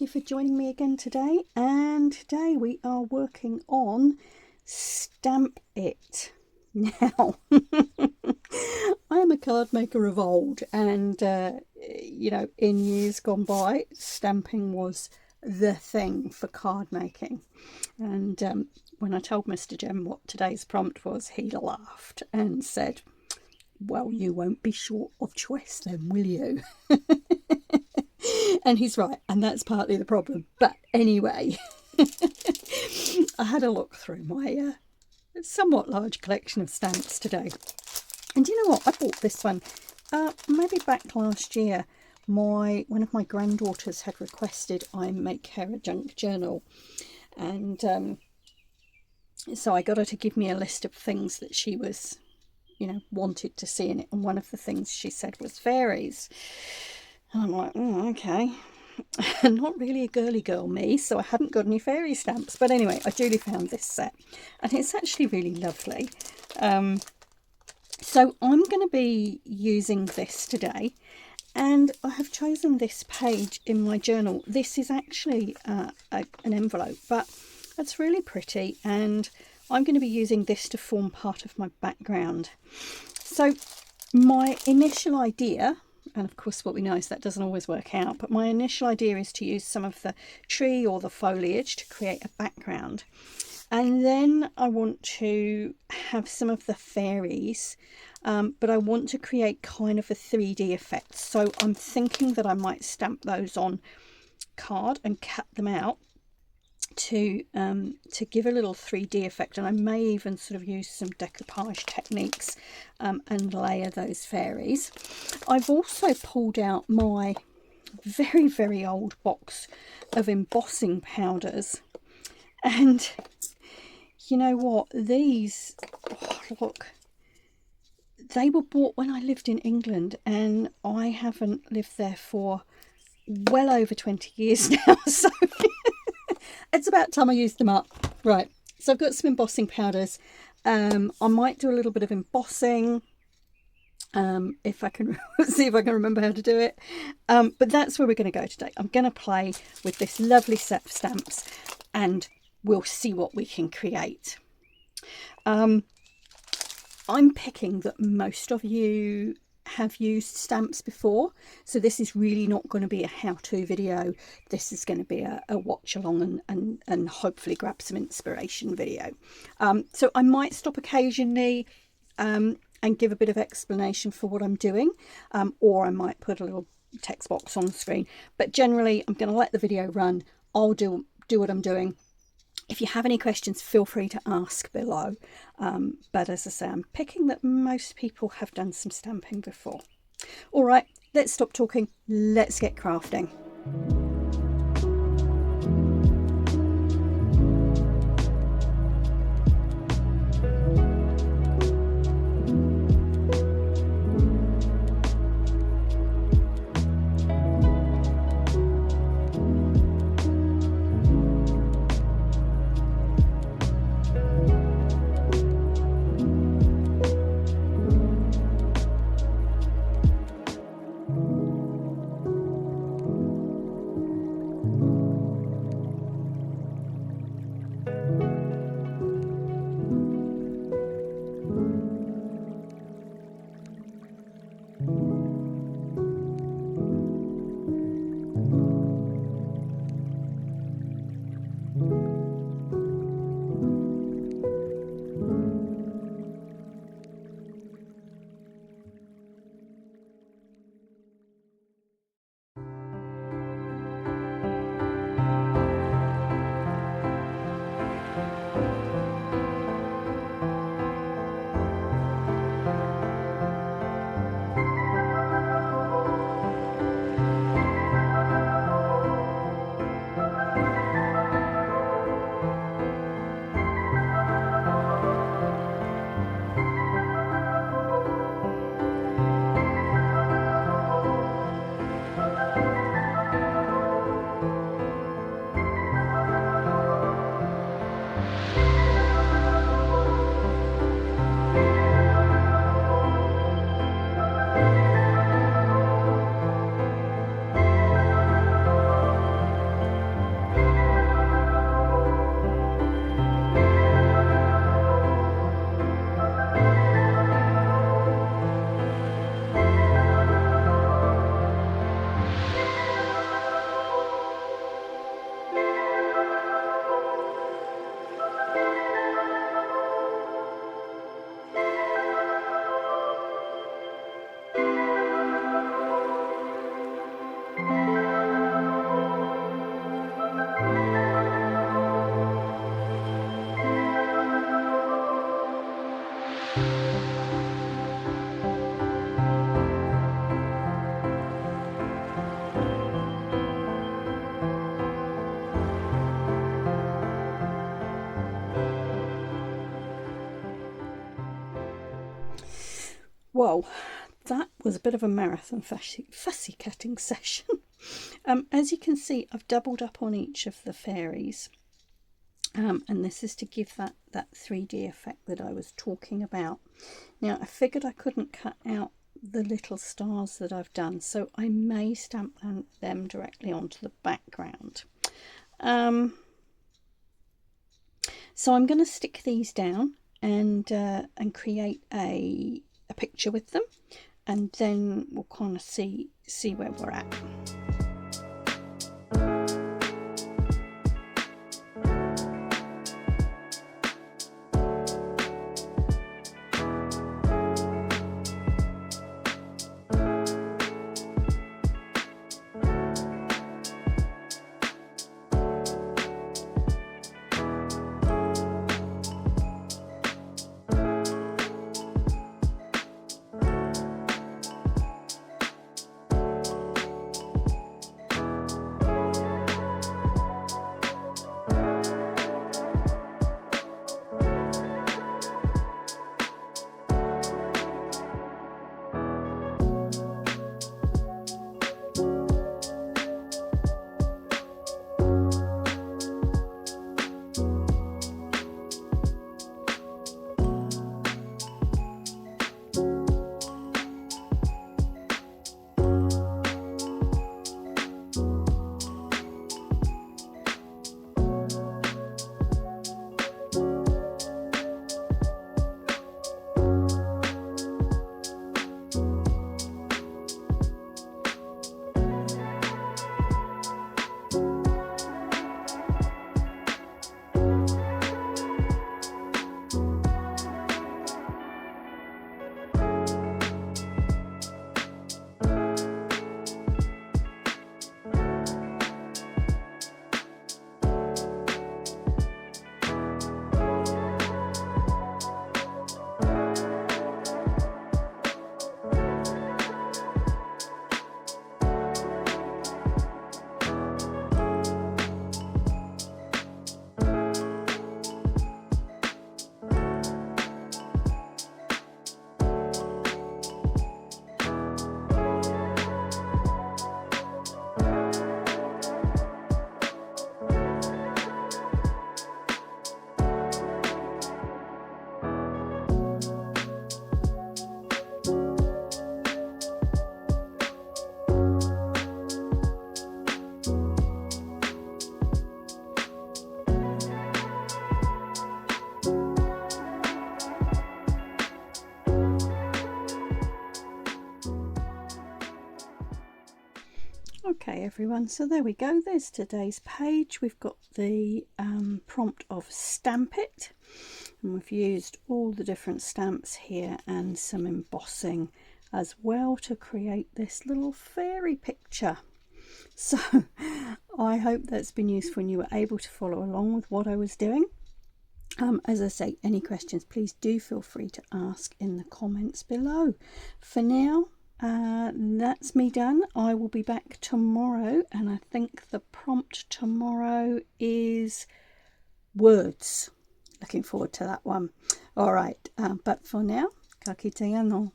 you for joining me again today. And today we are working on Stamp It. Now, I am a card maker of old, and in years gone by, stamping was the thing for card making. And when I told Mr. Jem what today's prompt was, he laughed and said, "Well, you won't be short of choice then, will you?" And he's right, and that's partly the problem. But anyway, I had a look through my somewhat large collection of stamps today. And you know what? I bought this one maybe back last year. One of my granddaughters had requested I make her a junk journal. And so I got her to give me a list of things that she was, wanted to see in it. And one of the things she said was fairies. And I'm like, okay. Not really a girly girl, me, so I hadn't got any fairy stamps. But anyway, I duly found this set. And it's actually really lovely. So I'm going to be using this today. And I have chosen this page in my journal. This is actually an envelope, but it's really pretty. And I'm going to be using this to form part of my background. So my initial idea, and of course what we know is that doesn't always work out, but my initial idea is to use some of the tree or the foliage to create a background. And then I want to have some of the fairies, but I want to create kind of a 3D effect. So I'm thinking that I might stamp those on card and cut them out to give a little 3D effect. And I may even sort of use some decoupage techniques and layer those fairies. I've also pulled out my very, very old box of embossing powders. And you know what? These, look, they were bought when I lived in England, and I haven't lived there for well over 20 years now. So it's about time I used them up. Right, so I've got some embossing powders. I might do a little bit of embossing if I can see if I can remember how to do it. But that's where we're going to go today. I'm going to play with this lovely set of stamps, and we'll see what we can create. I'm picking that most of you have used stamps before, so this is really not going to be a how-to video. This is going to be a watch along and hopefully grab some inspiration video. So I might stop occasionally and give a bit of explanation for what I'm doing, or I might put a little text box on the screen, but generally I'm going to let the video run. I'll do what I'm doing. If you have any questions, feel free to ask below. But as I say, I'm picking that most people have done some stamping before. All right, let's stop talking. Let's get crafting. Well, that was a bit of a marathon fussy cutting session. As you can see, I've doubled up on each of the fairies. And this is to give that 3D effect that I was talking about. Now, I figured I couldn't cut out the little stars that I've done, so I may stamp them directly onto the background. So I'm going to stick these down and create a picture with them, and then we'll kind of see where we're at. Okay everyone, so there we go, there's today's page. We've got the prompt of stamp it, and we've used all the different stamps here and some embossing as well to create this little fairy picture. So I hope that's been useful and you were able to follow along with what I was doing. As I say, any questions, please do feel free to ask in the comments below. For now, that's me done. I will be back tomorrow, and I think the prompt tomorrow is words. Looking forward to that one. All right, but for now, ka kite anō.